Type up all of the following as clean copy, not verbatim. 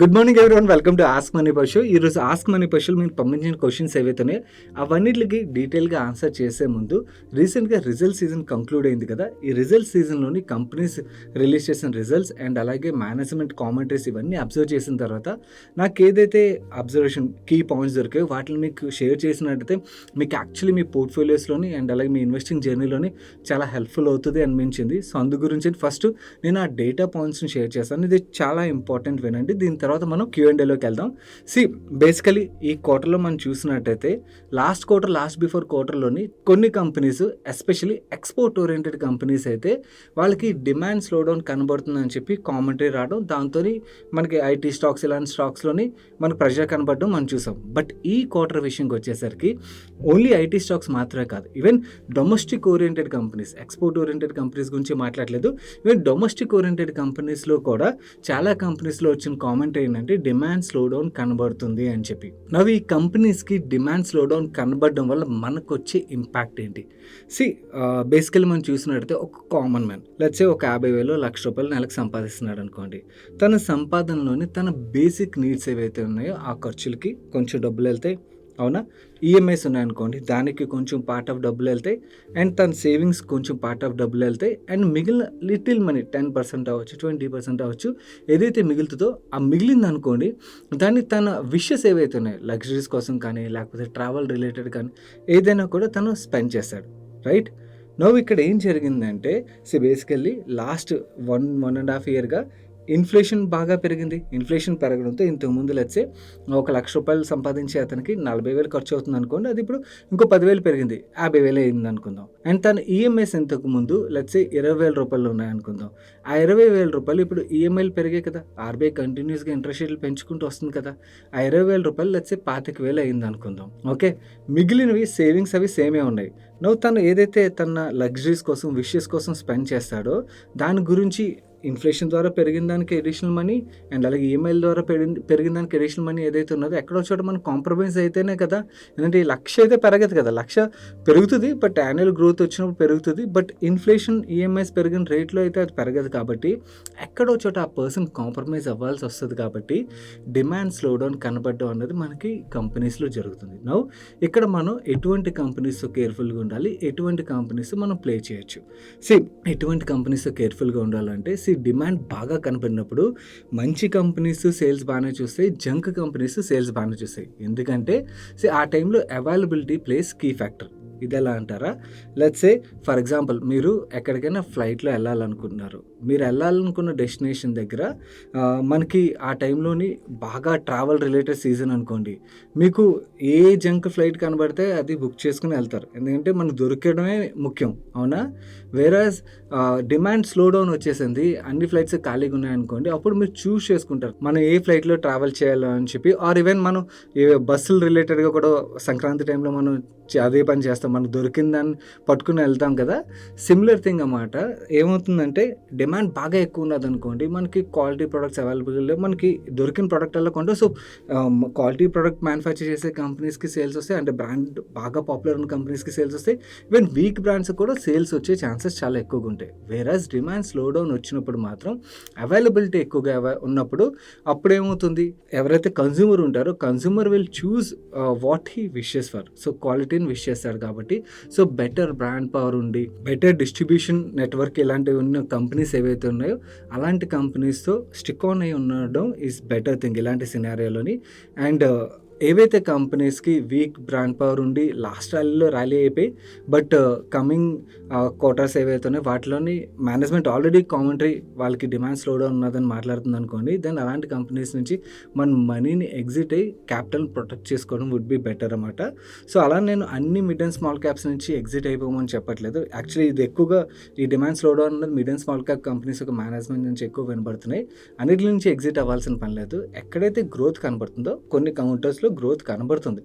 Good morning everyone, welcome to ask money పశు. ఈరోజు ask money పశువులు మీరు పంపించిన క్వశ్చన్స్ ఏవైతున్నాయో అవన్నిటికి డీటెయిల్గా ఆన్సర్ చేసే ముందు రీసెంట్గా రిజల్ట్ సీజన్ కంక్లూడ్ అయింది కదా. ఈ రిజల్ట్ సీజన్లోని కంపెనీస్ రిలీజ్ చేసిన రిజల్ట్స్ అండ్ అలాగే మేనేజ్మెంట్ కామెంటరీస్ ఇవన్నీ అబ్జర్వ్ చేసిన తర్వాత నాకు ఏదైతే అబ్జర్వేషన్ కీ పాయింట్స్ దొరికాయో వాటిని మీకు షేర్ చేసినట్టయితే మీకు యాక్చువల్లీ మీ పోర్ట్ఫోలియోస్లోని అండ్ అలాగే మీ ఇన్వెస్టింగ్ జర్నీలోని చాలా హెల్ప్ఫుల్ అవుతుంది అనిపించింది. సో అందు గురించి ఫస్ట్ నేను ఆ డేటా పాయింట్స్ని షేర్ చేస్తాను. ఇది చాలా ఇంపార్టెంట్ వినండి. దీని తర్వాత మనం Q&Aలోకి వెళ్దాం. బేసికలీ ఈ క్వార్టర్లో మనం చూసినట్టయితే లాస్ట్ బిఫోర్ క్వార్టర్లోని కొన్ని companies especially export oriented companies అయితే వాళ్ళకి డిమాండ్ స్లో డౌన్ కనబడుతుందని చెప్పి కామెంటరీ రావడం, దాంతో మనకి ఐటీ స్టాక్స్ ఇలాంటి స్టాక్స్లోని మనకు ప్రెషర్ కనబడడం మనం చూసాం. బట్ ఈ క్వార్టర్ విషయంకి వచ్చేసరికి ఓన్లీ ఐటీ స్టాక్స్ మాత్రమే కాదు, even domestic oriented companies, export oriented companies గురించి మాట్లాడలేదు, ఈవెన్ డొమెస్టిక్ ఓరియంటెడ్ కంపెనీస్లో కూడా చాలా కంపెనీస్లో వచ్చిన కామెంట్ ఏంటంటే డిమాండ్ స్లో డౌన్ కనబడుతుంది అని చెప్పి. నవ్వు ఈ కంపెనీస్కి డిమాండ్ స్లో డౌన్ కనబడడం వల్ల మనకు వచ్చే ఇంపాక్ట్ ఏంటి? బేసికలీ మనం చూసినట్టయితే ఒక కామన్ మ్యాన్ లెట్స్ సే ఒక 50,000 ₹1,00,000 నెలకు సంపాదిస్తున్నాడు అనుకోండి. తన సంపాదనలోని తన బేసిక్ నీడ్స్ ఏవైతే ఉన్నాయో ఆ ఖర్చులకి కొంచెం డబ్బులు వెళ్తాయి, అవునా? ఈఎంఐస్ ఉన్నాయనుకోండి, దానికి కొంచెం పార్ట్ ఆఫ్ డబ్బులు వెళ్తాయి, అండ్ తన సేవింగ్స్ కొంచెం పార్ట్ ఆఫ్ డబ్బులు వెళ్తాయి, అండ్ మిగిలిన లిటిల్ మనీ 10% అవ్వచ్చు, 20% అవ్వచ్చు, ఏదైతే మిగులుతుందో ఆ మిగిలింది అనుకోండి, దాన్ని తన విషెస్ ఏవైతే ఉన్నాయో లగ్జరీస్ కోసం కానీ లేకపోతే ట్రావెల్ రిలేటెడ్ కానీ ఏదైనా కూడా తను స్పెండ్ చేస్తాడు, రైట్? నవ్వు ఇక్కడ ఏం జరిగిందంటే బేసికల్లీ లాస్ట్ 1.5 ఇయర్గా ఇన్ఫ్లేషన్ బాగా పెరిగింది. ఇన్ఫ్లేషన్ పెరగడంతో ఇంతకుముందు లెట్సే ₹1,00,000 సంపాదించే అతనికి 40,000 ఖర్చు అవుతుంది అనుకోండి, అది ఇప్పుడు ఇంకో 10,000 పెరిగింది, 50,000 అయింది అనుకుందాం. అండ్ తన ఈఎంఐస్ ఇంతకుముందు లెట్సే ₹20,000 ఉన్నాయనుకుందాం. ఆ ₹20,000 ఇప్పుడు ఈఎంఐలు పెరిగాయి కదా, ఆర్బీఐ కంటిన్యూస్గా ఇంట్రెస్ట్ రేట్లు పెంచుకుంటూ వస్తుంది కదా, ఆ ₹20,000 లెట్సే 25,000 అయింది అనుకుందాం. ఓకే, మిగిలినవి సేవింగ్స్ అవి సేమే ఉన్నాయి. నువ్వు తను ఏదైతే తన లగ్జరీస్ కోసం విషెస్ కోసం స్పెండ్ చేస్తాడో దాని గురించి ఇన్ఫ్లేషన్ ద్వారా పెరిగిన దానికి అడిషనల్ మనీ అండ్ అలాగే ఈఎంఐల ద్వారా పెరిగిన దానికి అడిషనల్ మనీ ఏదైతే ఉన్నదో ఎక్కడో చోట మనం కాంప్రమైజ్ అయితేనే కదా. ఎందుకంటే ఈ 1,00,000 అయితే పెరగదు కదా, 1,00,000 పెరుగుతుంది బట్ యాన్యువల్ గ్రోత్ వచ్చినప్పుడు పెరుగుతుంది, బట్ ఇన్ఫ్లేషన్ ఈఎంఐస్ పెరిగిన రేట్లో అయితే అది పెరగదు. కాబట్టి ఎక్కడో చోట ఆ పర్సన్ కాంప్రమైజ్ అవ్వాల్సి వస్తుంది. కాబట్టి డిమాండ్ స్లో డౌన్ కనబడడం అనేది మనకి కంపెనీస్లో జరుగుతుంది. నౌ ఇక్కడ మనం ఎటువంటి కంపెనీస్తో కేర్ఫుల్గా ఉండాలి, ఎటువంటి కంపెనీస్ మనం ప్లే చేయొచ్చు. ఎటువంటి కంపెనీస్తో కేర్ఫుల్గా ఉండాలంటే డిమాండ్ బాగా కనపడినప్పుడు మంచి కంపెనీస్ సేల్స్ బాగానే చూస్తాయి, జంక్ కంపెనీస్ సేల్స్ బాగానే చూస్తాయి. ఎందుకంటే ఆ టైంలో అవైలబిలిటీ ప్లేస్ కీ ఫ్యాక్టర్. ఇది ఎలా అంటారా, లెట్స్ సే ఫర్ ఎగ్జాంపుల్ మీరు ఎక్కడికైనా ఫ్లైట్లో వెళ్ళాలనుకున్నారు, మీరు వెళ్ళాలనుకున్న డెస్టినేషన్ దగ్గర మనకి ఆ టైంలోని బాగా ట్రావెల్ రిలేటెడ్ సీజన్ అనుకోండి, మీకు ఏ జంక్ ఫ్లైట్ కనబడితే అది బుక్ చేసుకుని వెళ్తారు, ఎందుకంటే మనకు దొరకడమే ముఖ్యం, అవునా? వేరాజ్ డిమాండ్ స్లో డౌన్ వచ్చేసింది, అన్ని ఫ్లైట్స్ ఖాళీగా ఉన్నాయనుకోండి, అప్పుడు మీరు చూస్ చేసుకుంటారు మనం ఏ ఫ్లైట్లో ట్రావెల్ చేయాలని చెప్పి. ఆర్ ఈవెన్ మనం బస్సులు రిలేటెడ్గా కూడా సంక్రాంతి టైంలో మనం అదే పని చేస్తాం, మనకు దొరికిన దాన్ని పట్టుకుని వెళ్తాం కదా. సిమిలర్ థింగ్ అన్నమాట. ఏమవుతుందంటే డిమాండ్ బాగా ఎక్కువ ఉన్నది అనుకోండి, మనకి క్వాలిటీ ప్రొడక్ట్స్ అవైలబుల్, మనకి దొరికిన ప్రోడక్ట్ అలా కొంటే క్వాలిటీ ప్రోడక్ట్ మ్యానుఫ్యాక్చర్ చేసే కంపెనీస్కి సేల్స్ వస్తాయి, అంటే బ్రాండ్ బాగా పాపులర్ ఉన్న కంపెనీస్కి సేల్స్ వస్తాయి, ఈవెన్ వీక్ బ్రాండ్స్ కూడా సేల్స్ వచ్చే ఛాన్సెస్ చాలా ఎక్కువగా ఉంటాయి. వేరాజ్ డిమాండ్ స్లో డౌన్ వచ్చినప్పుడు మాత్రం అవైలబిలిటీ ఎక్కువగా ఉన్నప్పుడు అప్పుడు ఏమవుతుంది, ఎవరైతే కన్జ్యూమర్ ఉంటారో consumer will choose what he wishes for. క్వాలిటీని విష్ చేస్తాడు కాబట్టి బెటర్ బ్రాండ్ పవర్ ఉండి బెటర్ డిస్ట్రిబ్యూషన్ నెట్వర్క్ ఇలాంటివి ఉన్న కంపెనీస్ ఏవైతే ఉన్నాయో అలాంటి కంపెనీస్తో స్టిక్ ఆన్ అయి ఉండడం ఈజ్ బెటర్ థింగ్ ఇలాంటి సినారియోలోని. అండ్ ఏవైతే కంపెనీస్కి వీక్ బ్రాండ్ పవర్ ఉండి లాస్ట్ ర్యాలీ అయిపోయి బట్ కమింగ్ క్వార్టర్స్ ఏవైతే ఉన్నాయో వాటిలోని మేనేజ్మెంట్ ఆల్రెడీ కామెంటరీ వాళ్ళకి డిమాండ్ స్లో డౌన్ ఉన్నదని మాట్లాడుతుంది అనుకోండి, దెన్ అలాంటి కంపెనీస్ నుంచి మన మనీని ఎగ్జిట్ అయ్యి క్యాపిటల్ ప్రొటెక్ట్ చేసుకోవడం వుడ్ బి బెటర్ అన్నమాట. అలా నేను అన్ని మిడ్ అండ్ స్మాల్ క్యాప్స్ నుంచి ఎగ్జిట్ అయిపోమని చెప్పట్లేదు. యాక్చువల్లీ ఇది ఎక్కువగా ఈ డిమాండ్ స్లో డౌన్ అన్నది mid and small cap companies ఒక మేనేజ్మెంట్ నుంచి ఎక్కువ వినబడుతున్నాయి. అన్నిటి నుంచి ఎగ్జిట్ అవ్వాల్సిన పని లేదు. ఎక్కడైతే గ్రోత్ కనబడుతుందో కొన్ని కౌంటర్స్లో గ్రోత్ కనబడుతుంది,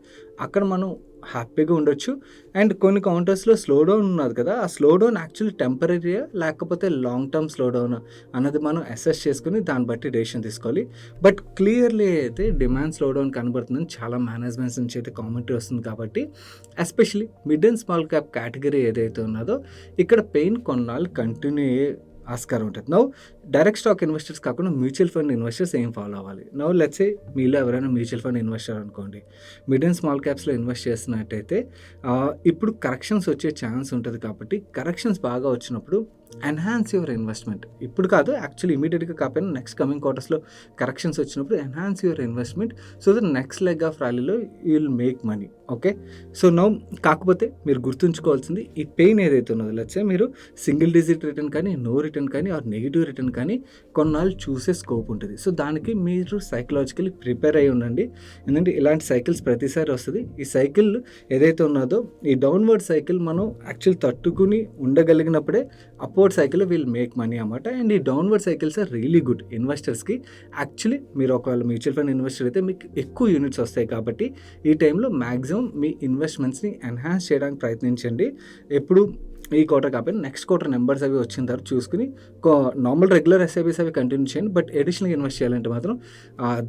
అక్కడ మనం హ్యాపీగా ఉండొచ్చు. అండ్ కొన్ని కౌంటర్స్లో స్లో డౌన్ ఉన్నది కదా, ఆ స్లో డౌన్ యాక్చువల్లీ టెంపరీయా లేకపోతే లాంగ్ టర్మ్ స్లో డౌన్ అన్నది మనం అసెస్ చేసుకుని దాన్ని బట్టి డెసిషన్ తీసుకోవాలి. బట్ క్లియర్లీ అయితే డిమాండ్ స్లో డౌన్ కనబడుతుందని చాలా మేనేజ్మెంట్స్ నుంచి అయితే కామెంటరీ వస్తుంది. కాబట్టి especially mid and small cap category ఏదైతే ఉన్నదో ఇక్కడ పెయిన్ కొన్నాళ్ళు కంటిన్యూ ఆస్కారం ఉంటుంది. నౌ డైరెక్ట్ స్టాక్ ఇన్వెస్టర్స్ కాకుండా మ్యూచువల్ ఫండ్ ఇన్వెస్టర్స్ ఏం ఫాలో అవ్వాలి? నౌ లెట్స్ సే మీలో ఎవరైనా మ్యూచువల్ ఫండ్ ఇన్వెస్టర్ అనుకోండి, మిడ్ అండ్ స్మాల్ క్యాప్స్లో ఇన్వెస్ట్ చేస్తున్నట్టయితే ఇప్పుడు కరెక్షన్స్ వచ్చే ఛాన్స్ ఉంటుంది కాబట్టి కరెక్షన్స్ బాగా వచ్చినప్పుడు ఎన్హాన్స్ యువర్ ఇన్వెస్ట్మెంట్. ఇప్పుడు కాదు, యాక్చువల్లీ ఇమీడియట్గా కాకపోయినా నెక్స్ట్ కమింగ్ క్వార్టర్స్లో కరెక్షన్స్ వచ్చినప్పుడు enhance your investment so the next leg of ర్యాలీలో you will make money. Okay, so now కాకపోతే మీరు గుర్తుంచుకోవాల్సింది ఈ పెయిన్ ఏదైతే ఉన్నదో, లెట్సే మీరు సింగిల్ డిజిట్ రిటర్న్ కానీ, నో రిటర్న్ కానీ, ఆర్ నెగిటివ్ రిటర్న్ కానీ కొన్నాళ్ళు చూసే స్కోప్ ఉంటుంది. సో దానికి మీరు సైకలాజికలీ ప్రిపేర్ అయి ఉండండి. ఎందుకంటే ఇలాంటి సైకిల్స్ ప్రతిసారి వస్తుంది. ఈ సైకిల్ ఏదైతే ఉన్నదో, ఈ డౌన్వర్డ్ సైకిల్ మనం యాక్చువల్ తట్టుకుని ఉండగలిగినప్పుడే upward cycle will make money అన్నమాట. అండ్ ఈ downward cycles are really good ఇన్వెస్టర్స్కి. యాక్చువల్లీ మీరు ఒకవేళ మ్యూచువల్ ఫండ్ ఇన్వెస్టర్ అయితే మీకు ఎక్కువ యూనిట్స్ వస్తాయి కాబట్టి ఈ టైంలో మ్యాక్సిమం మీ ఇన్వెస్ట్మెంట్స్ని ఎన్హాన్స్ చేయడానికి ప్రయత్నించండి. ఎప్పుడు ఈ క్వార్టర్ కాకపోయినా నెక్స్ట్ క్వార్టర్ నెంబర్స్ అవి వచ్చిన తర్వాత చూసుకుని నార్మల్ రెగ్యులర్ ఎస్ఐబీస్ అవి కంటిన్యూ చేయండి. బట్ ఎడిషనల్గా ఇన్వెస్ట్ చేయాలంటే మాత్రం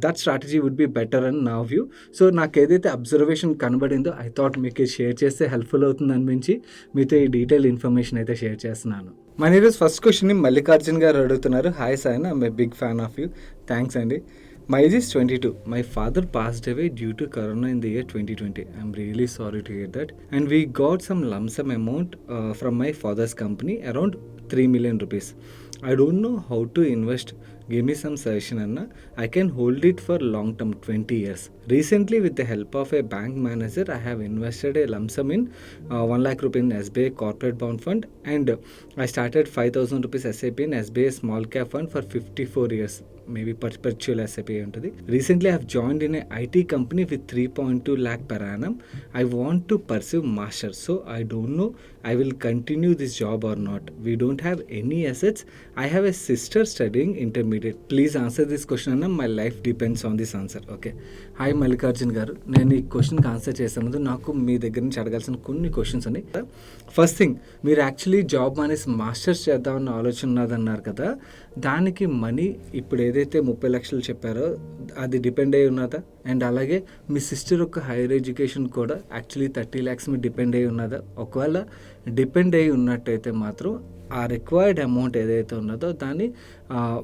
that strategy would be better అని నా వ్యూ. సో నాకు ఏదైతే అబ్జర్వేషన్ కనబడిందో ఐ థాట్ మీకు షేర్ చేస్తే హెల్ప్ఫుల్ అవుతుంది అనిపించి మీతో ఈ డీటెయిల్ ఇన్ఫర్మేషన్ అయితే షేర్ చేస్తున్నాను. మన ఈరోజు ఫస్ట్ క్వశ్చన్ని మల్లికార్జున్ గారు అడుగుతున్నారు. Hi Sayana, I'm a big fan of you. Thanks అండి. My age is 22. My father passed away due to corona in the year 2020. I'm really sorry to hear that. And we got some lump sum amount from my father's company, around 3 million rupees. I don't know how to invest. Give me some suggestion, Anna. I can hold it for long term, 20 years. Recently, with the help of a bank manager, I have invested a lump sum in 1 lakh rupees in SBI corporate bond fund, and I started 5,000 rupees SIP in SBI small cap fund for 54 years. Maybe perpetual SIP ఉంటుంది. Recently, I have joined in a IT company with 3.2 lakh per annum. I want to pursue master's, so I don't know I will continue this job or not. We don't have any assets. I have a sister studying intermediate. Please answer this question, Anna. My life depends on this answer. Okay. Hi Mallikarjun గారు, నేను ఈ క్వశ్చన్కి answer చేసే ముందు నాకు మీ దగ్గర నుంచి అడగాల్సిన కొన్ని క్వశ్చన్స్ ఉన్నాయి. ఫస్ట్ థింగ్, మీరు యాక్చువల్లీ జాబ్ మానేసి మాస్టర్స్ చేద్దామన్న ఆలోచన ఉన్నదన్నారు కదా, దానికి మనీ ఇప్పుడు ఏదైతే 30 లక్షలు చెప్పారో అది డిపెండ్ అయి ఉన్నదా? అండ్ అలాగే మీ సిస్టర్ యొక్క హైయర్ ఎడ్యుకేషన్ కూడా యాక్చువల్లీ 30 lakhs మీద డిపెండ్ అయి ఉన్నదా? ఒకవేళ డిపెండ్ అయి ఉన్నట్టయితే మాత్రం ఆ రిక్వైర్డ్ అమౌంట్ ఏదైతే ఉన్నదో దాన్ని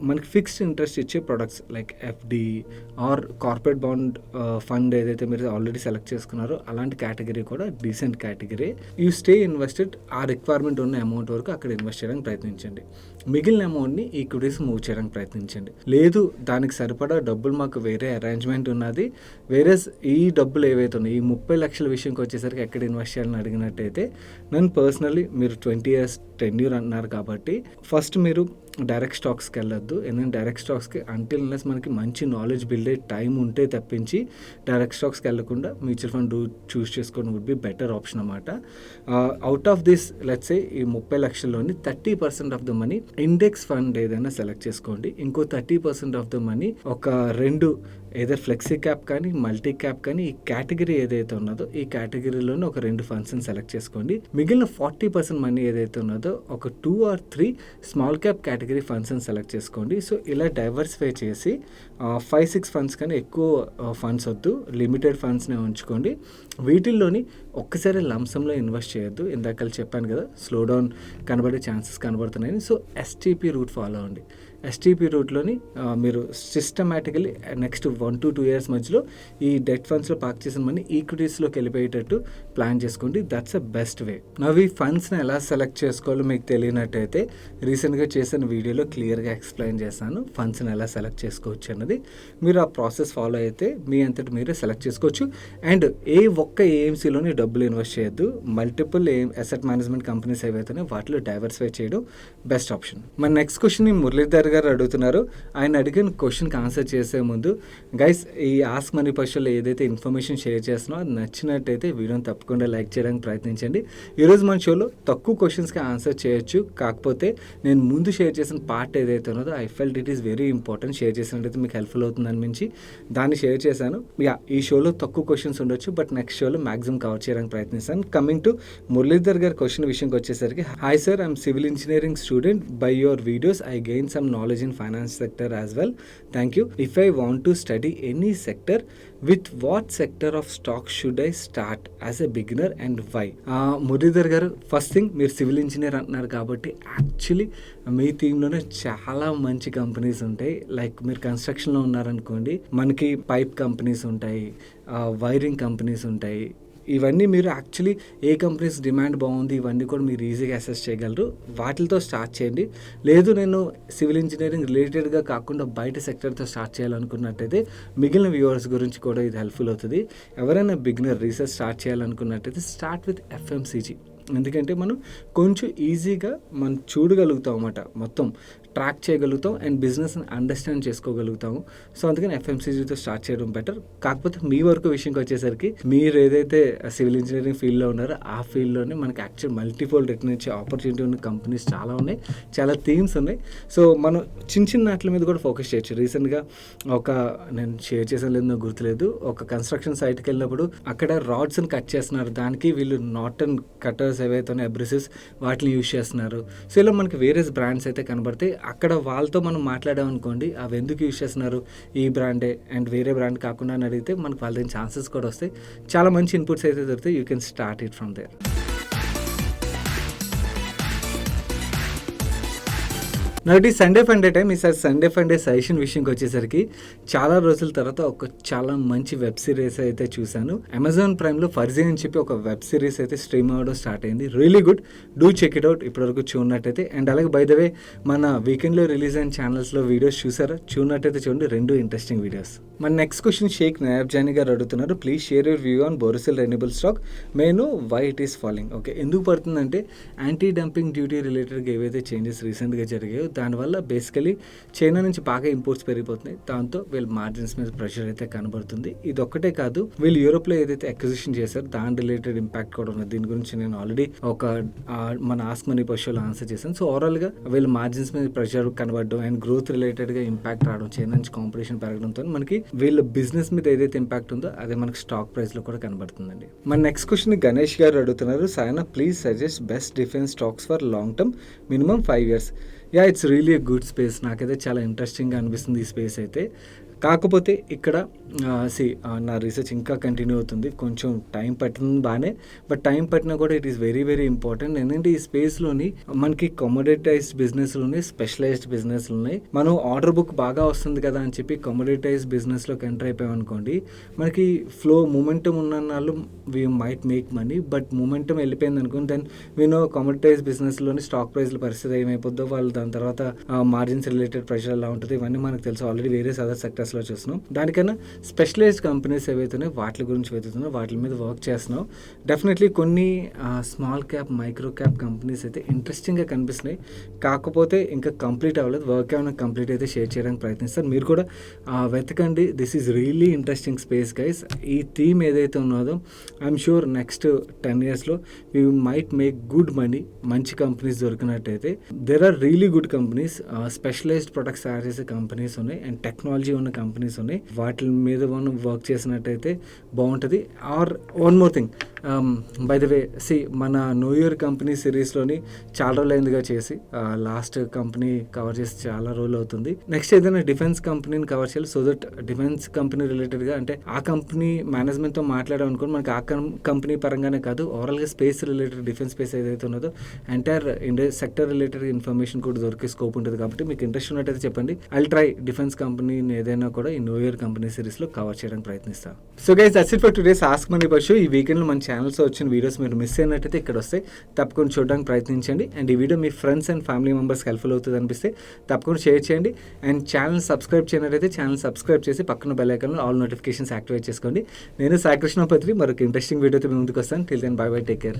మనకి ఫిక్స్డ్ ఇంట్రెస్ట్ ఇచ్చే products like FD are corporate bond fund ఏదైతే మీరు ఆల్రెడీ సెలెక్ట్ చేసుకున్నారో అలాంటి కేటగిరీ కూడా decent category. You stay invested. ఆ రిక్వైర్మెంట్ ఉన్న అమౌంట్ వరకు అక్కడ ఇన్వెస్ట్ చేయడానికి ప్రయత్నించండి. మిగిలిన అమౌంట్ని ఈక్విటీస్ మూవ్ చేయడానికి ప్రయత్నించండి. లేదు దానికి సరిపడా డబ్బులు మాకు వేరే అరేంజ్మెంట్ ఉన్నది, వేరే ఈ డబ్బులు ఏవైతే ఉన్నాయి ఈ 30 లక్షల విషయంకి వచ్చేసరికి ఎక్కడ ఇన్వెస్ట్ చేయాలని అడిగినట్టయితే నన్ను పర్సనలీ మీరు 20 years టెన్యూర్ అన్నారు కాబట్టి ఫస్ట్ మీరు డైరెక్ట్ స్టాక్స్కి వెళ్ళొద్దు. ఎందుకంటే డైరెక్ట్ స్టాక్స్కి అంటిల్ అన్లెస్ మనకి మంచి నాలెడ్జ్ బిల్డ్ అయ్యే టైం ఉంటే తప్పించి డైరెక్ట్ స్టాక్స్కి వెళ్ళకుండా మ్యూచువల్ ఫండ్ చూస్ చేసుకోవడం వుడ్ బి బెటర్ ఆప్షన్ అన్నమాట. Out of this let's say ఈ 30 లక్షల్లోని 30% of the money index fund ఏదైనా సెలెక్ట్ చేసుకోండి. ఇంకో 30% ఆఫ్ ద మనీ ఒక 2 ఏదర్ ఫ్లెక్సీ క్యాప్ కానీ మల్టీ క్యాప్ కానీ ఈ కేటగిరీ ఏదైతే ఉన్నదో ఈ కేటగిరీలోనే ఒక 2 ఫండ్స్ని సెలెక్ట్ చేసుకోండి. మిగిలిన 40% మనీ ఏదైతే ఉన్నదో ఒక 2 or 3 స్మాల్ క్యాప్ కేటగిరీ ఫండ్స్ని సెలెక్ట్ చేసుకోండి. సో ఇలా డైవర్సిఫై చేసి 5-6 ఫండ్స్ కానీ ఎక్కువ ఫండ్స్ వద్దు, లిమిటెడ్ ఫండ్స్నే ఉంచుకోండి. వీటిల్లోని ఒక్కసారి లంసంలో ఇన్వెస్ట్ చేయొద్దు. ఇందాక చెప్పాను కదా స్లో డౌన్ కనబడే ఛాన్సెస్ కనబడుతున్నాయని. సో ఎస్టీపీ రూట్ ఫాలో అవ్వండి. ఎస్టీపీ రూట్లోని మీరు సిస్టమేటికలీ నెక్స్ట్ 1 to 2 years మధ్యలో ఈ డెట్ ఫండ్స్లో పార్క్ చేసిన మనీ ఈక్విటీస్లోకి వెళ్ళిపోయేటట్టు ప్లాన్ చేసుకోండి. That's a best way. నవ్వు ఈ ఫండ్స్ని ఎలా సెలెక్ట్ చేసుకోవాలో మీకు తెలియనట్టయితే రీసెంట్గా చేసిన వీడియోలో క్లియర్గా ఎక్స్ప్లెయిన్ చేశాను ఫండ్స్ని ఎలా సెలెక్ట్ చేసుకోవచ్చు అన్నది. మీరు ఆ ప్రాసెస్ ఫాలో అయితే మీ అంతటి మీరే సెలెక్ట్ చేసుకోవచ్చు. అండ్ ఒక్క ఏఎంసీలోని డబ్బులు ఇన్వెస్ట్ చేయొద్దు. మల్టిపుల్ అసెట్ మేనేజ్మెంట్ కంపెనీస్ ఏవైతే వాటిలో డైవర్సిఫై చేయడం బెస్ట్ ఆప్షన్. మన నెక్స్ట్ క్వశ్చన్ మురళీధర్ గారు అడుగుతున్నారు. ఆయన అడిగిన క్వశ్చన్కి ఆన్సర్ చేసే ముందు గైస్ ఈ ఆస్క్ మనీ పర్సన్లో ఏదైతే ఇన్ఫర్మేషన్ షేర్ చేస్తున్నామో అది నచ్చినట్టయితే వీడియోని తప్పకుండా లైక్ చేయడానికి ప్రయత్నించండి. ఈరోజు మన షోలో తక్కువ క్వశ్చన్స్కి ఆన్సర్ చేయొచ్చు, కాకపోతే నేను ముందు షేర్ చేసిన పార్ట్ ఏదైతే ఉన్నదో I felt it is very important. Share చేసినట్టయితే మీకు హెల్ప్ఫుల్ అవుతుంది అనిపించి దాన్ని షేర్ చేశాను. ఈ షోలో తక్కువ క్వశ్చన్స్ ఉండొచ్చు, బట్ నెక్స్ట్ షోలో మ్యాక్సిమం కవర్ చేయడానికి ప్రయత్నిస్తాను. కమింగ్ టు మురళీధర్ గారి క్వశ్చన్ విషయంకి వచ్చేసరికి, hi sir, I'm civil engineering student. By your videos I gain some knowledge in finance sector as well. Thank you. If I want to study any sector, with what sector of stock should I start as a beginner and why? Muralidhar గారు, first thing మీరు civil engineer అంటున్నారు కాబట్టి actually మీ టీంలోనే చాలా మంచి companies ఉంటాయి. Like మీరు కన్స్ట్రక్షన్లో ఉన్నారనుకోండి, మనకి పైప్ కంపెనీస్ ఉంటాయి, వైరింగ్ కంపెనీస్ ఉంటాయి. ఇవన్నీ మీరు యాక్చువల్లీ ఏ కంపెనీస్ డిమాండ్ బాగుంది ఇవన్నీ కూడా మీరు ఈజీగా అసెస్ చేయగలరు. వాటితో స్టార్ట్ చేయండి. లేదు నేను సివిల్ ఇంజనీరింగ్ రిలేటెడ్గా కాకుండా బయట సెక్టర్తో స్టార్ట్ చేయాలనుకున్నట్టయితే మిగిలిన వ్యూవర్స్ గురించి కూడా ఇది హెల్ప్ఫుల్ అవుతుంది. ఎవరైనా బిగినర్ రీసెర్చ్ స్టార్ట్ చేయాలనుకున్నట్టయితే స్టార్ట్ విత్ FMCG. ఎందుకంటే మనం కొంచెం ఈజీగా మనం చూడగలుగుతాం అన్నమాట, మొత్తం ట్రాక్ చేయగలుగుతాం అండ్ బిజినెస్ని అండర్స్టాండ్ చేసుకోగలుగుతాము. సో అందుకని FMCGతో స్టార్ట్ చేయడం బెటర్. కాకపోతే మీ వరకు విషయంకి వచ్చేసరికి మీరు ఏదైతే సివిల్ ఇంజనీరింగ్ ఫీల్డ్లో ఉన్నారో ఆ ఫీల్డ్లోనే మనకి యాక్చువల్ మల్టీఫోల్డ్ రిటర్న్ ఇచ్చే ఆపర్చునిటీ ఉన్న కంపెనీస్ చాలా ఉన్నాయి, చాలా థీమ్స్ ఉన్నాయి. సో మనం చిన్న వాటి మీద కూడా ఫోకస్ చేయొచ్చు. రీసెంట్గా నేను షేర్ చేసాను లేదు నాకు గుర్తులేదు, ఒక కన్స్ట్రక్షన్ సైట్కి వెళ్ళినప్పుడు అక్కడ రాడ్స్ని కట్ చేస్తున్నారు. దానికి వీళ్ళు నార్టన్ కట్టర్స్ ఏవైతే అబ్రెసివ్స్ వాటిని యూజ్ చేస్తున్నారు. సో ఇలా మనకి వేరే బ్రాండ్స్ అయితే కనబడతాయి. అక్కడ వాళ్ళతో మనం మాట్లాడామనుకోండి, అవి ఎందుకు యూజ్ చేస్తున్నారు, ఈ బ్రాండే అండ్ వేరే బ్రాండ్ కాకుండా అని అడిగితే మనకు వాళ్ళ దగ్గర ఛాన్సెస్ కూడా వస్తాయి. చాలా మంచి ఇన్పుట్స్ అయితే దొరుకుతాయి. You can start it from there. నాటి సండే ఫండే టైం. ఈసారి సండే ఫండే సజెషన్ విషయంకి వచ్చేసరికి చాలా రోజుల తర్వాత ఒక చాలా మంచి వెబ్ సిరీస్ అయితే చూశాను. అమెజాన్ ప్రైమ్లో ఫర్జీ అని చెప్పి ఒక వెబ్ సిరీస్ అయితే స్ట్రీమ్ అవ్వడం స్టార్ట్ అయింది. Really good, do check it out ఇప్పటివరకు చూడనట్టయితే. అండ్ అలాగే బై ద వే మన వీకెండ్లో రిలీజ్ అయిన ఛానల్స్లో వీడియోస్ చూసారా? చూడనట్టయితే చూడండి, 2 ఇంట్రెస్టింగ్ వీడియోస్. మన నెక్స్ట్ క్వశ్చన్ షేక్ నయాబ్ జానీ గారు అడుగుతున్నారు, please share your view on Borosil renewable stock, may know why it is falling. Okay, ఎందుకు పడుతుందంటే యాంటీ డంపింగ్ డ్యూటీ రిలేటెడ్గా ఏవైతే చేంజెస్ రీసెంట్గా జరిగాయో దానివల్ల బేసికలీ చైనా నుంచి బాగా ఇంపోర్ట్స్ పెరిగిపోతున్నాయి. దాంతో వీళ్ళ మార్జిన్స్ మీద ప్రెషర్ అయితే కనబడుతుంది. ఇది ఒక్కటే కాదు, వీళ్ళు యూరోప్లో ఏదైతే అక్విజిషన్ చేశారో దాని రిలేటెడ్ ఇంపాక్ట్ కూడా ఉన్నది. దీని గురించి నేను ఆల్రెడీ మన ఆస్క్ మనీ పర్షన్లో ఆన్సర్ చేశాను. సో ఓవరాల్గా వీళ్ళ మార్జిన్స్ మీద ప్రెషర్ కనబడడం అండ్ గ్రోత్ రిలేటెడ్గా ఇంపాక్ట్ రావడం, చైనా నుంచి కాంపిటీషన్ పెరగడంతో మనకి వీళ్ళ బిజినెస్ మీద ఏదైతే ఇంపాక్ట్ ఉందో అదే మనకి స్టాక్ ప్రైస్లో కూడా కనబడుతుందండి. మన నెక్స్ట్ క్వశ్చన్ గణేష్ గారు అడుగుతున్నారు, Sayana please suggest best defence stocks for long term minimum 5 years. Yeah, it's really a good space. నాకైతే చాలా ఇంట్రెస్టింగ్గా అనిపిస్తుంది ఈ స్పేస్ అయితే. కాకపోతే ఇక్కడ నా రీసెర్చ్ ఇంకా కంటిన్యూ అవుతుంది, కొంచెం టైం పడుతుంది బాగానే. బట్ టైం పట్టినా కూడా it is very very important. ఎందుకంటే ఈ స్పేస్లోని మనకి కమోడిటైజ్డ్ బిజినెస్లు ఉన్నాయి, స్పెషలైజ్డ్ బిజినెస్లు ఉన్నాయి. మనం ఆర్డర్ బుక్ బాగా వస్తుంది కదా అని చెప్పి కమోడిటైజ్డ్ బిజినెస్లోకి ఎంటర్ అయిపోయాం అనుకోండి, మనకి ఫ్లో మూమెంటం ఉన్న నాళ్ళు we might make money. But momentum వెళ్ళిపోయింది అనుకోండి, దెన్ వీనో కమోడిటైజ్డ్ బిజినెస్లోని స్టాక్ ప్రైస్ల పరిస్థితి ఏమైపోద్దో, వాళ్ళు దాని తర్వాత మార్జిన్స్ రిలేటెడ్ ప్రెషర్ ఎలా ఉంటుంది ఇవన్నీ మనకు తెలుసు. ఆల్రెడీ వేరే అదర్ సెక్టర్స్లో చూస్తున్నాం. దానికన్నా స్పెషలైజ్డ్ కంపెనీస్ ఏవైతున్నాయో వాటి గురించి వెతుకుతున్నాం, వాటి మీద వర్క్ చేస్తున్నాం. డెఫినెట్లీ కొన్ని small cap micro cap companies అయితే ఇంట్రెస్టింగ్గా కనిపిస్తున్నాయి. కాకపోతే ఇంకా కంప్లీట్ అవ్వలేదు. వర్క్ ఏమైనా కంప్లీట్ అయితే షేర్ చేయడానికి ప్రయత్నిస్తాను. మీరు కూడా వెతకండి. This is really interesting space guys. ఈ థీమ్ ఏదైతే ఉన్నదో ఐఎమ్ షూర్ నెక్స్ట్ 10 yearsలో we might make good money. మంచి కంపెనీస్ దొరికినట్టయితే there are really good companies. Specialized products తయారు చేసే కంపెనీస్ ఉన్నాయి అండ్ టెక్నాలజీ ఉన్న కంపెనీస్ ఉన్నాయి. వాటి మీద మనం వర్క్ చేసినట్టయితే బాగుంటుంది. Or one more thing, by the way మన న్యూ ఇయర్ కంపెనీ సిరీస్లోని చాలా రోజులు అయిందిగా చేసి, లాస్ట్ కంపెనీ కవర్ చేసి చాలా రోజులు అవుతుంది. నెక్స్ట్ ఏదైనా డిఫెన్స్ కంపెనీని కవర్ చేయాలి. సో దట్ డిఫెన్స్ కంపెనీ రిలేటెడ్గా అంటే ఆ కంపెనీ మేనేజ్మెంట్తో మాట్లాడాం అనుకోండి, మనకి ఆ కంపెనీ పరంగానే కాదు ఓవరాల్గా స్పేస్ రిలేటెడ్ డిఫెన్స్ స్పేస్ ఏదైతే ఉన్నదో ఎంటైర్ సెక్టర్ రిలేటెడ్ ఇన్ఫర్మేషన్ కూడా దొరికే స్కోప్ ఉంటుంది. కాబట్టి మీకు ఇంట్రెస్ట్ ఉన్నట్టయితే చెప్పండి. ఐ ట్రై డిఫెన్స్ కంపెనీని ఏదైనా కూడా ఈ న్యూ ఇయర్ కంపెనీ సిరీస్లో కవర్ చేయడానికి ప్రయత్నిస్తాను. So guys, that's it for today's ask money per show. ఈ వీకెండ్లో మన ఛానల్స్లో వచ్చిన వీడియోస్ మీరు మిస్ అయినట్టయితే ఇక్కడ వస్తే తప్పకుండా చూడడానికి ప్రయత్నించండి. అండ్ ఈ వీడియో మీ ఫ్రెండ్స్ అండ్ ఫ్యామిలీ మెంబర్స్కి హెల్ప్ఫుల్ అవుతుంది అనిపిస్తే తప్పకుండా షేర్ చేయండి. అండ్ ఛానల్ సబ్స్క్రైబ్ చేయనట్టయితే ఛానల్ సబ్స్క్రైబ్ చేసి పక్కన బెల్ ఐకాన్లో ఆల్ నోటిఫికేషన్స్ యాక్టివేట్ చేసుకోండి. నేను సాయి కృష్ణ పత్రి మరొక ఇంట్రెస్టింగ్ వీడియోతో మీ ముందుకు వస్తాను. Till then bye bye, take care.